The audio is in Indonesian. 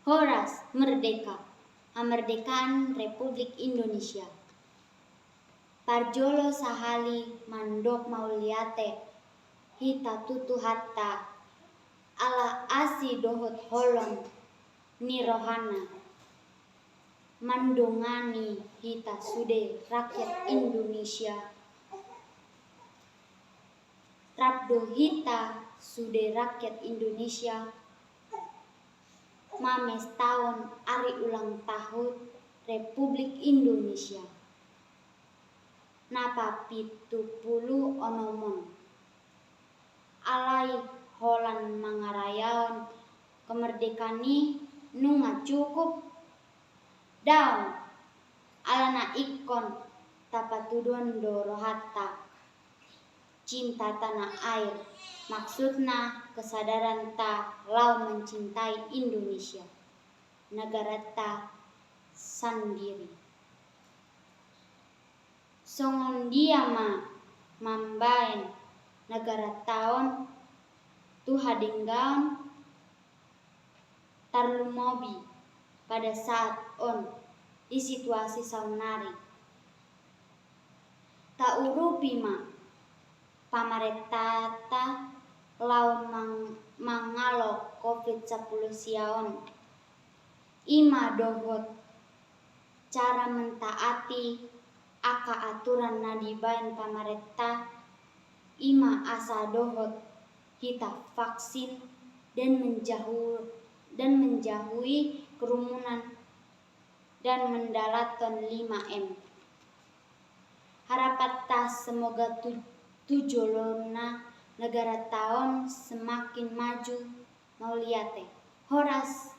Horas merdeka, kemerdekaan Republik Indonesia. Parjolo sahali mandok mauliate, hita tutu hatta, ala asi dohot holong nirohana. Mandongani hita sude rakyat Indonesia. Rabdo hita sude rakyat Indonesia. Mames tahun hari ulang tahun Republik Indonesia. Napa 70 onomon. Alai holan mangarayaon kemerdekani nunga cukup. Daun alana ikon tapatuduan dorohata. Cinta tanah air, maksudna kesadaran ta lau mencintai Indonesia, negara ta sendiri. Songon dia mambaen negara taon tu hadinggaon tarlumobi pada saat on di situasi saunari. Ta urupi pamarentata lau mangalo COVID-10 siaon. Ima dohot cara mentaati aka aturan nadibain pamarentah. Ima asa dohot kita vaksin dan menjauhi kerumunan dan mendalaton 5M. Harapan tas semoga tujolona negara tahun semakin maju mauliate. Horas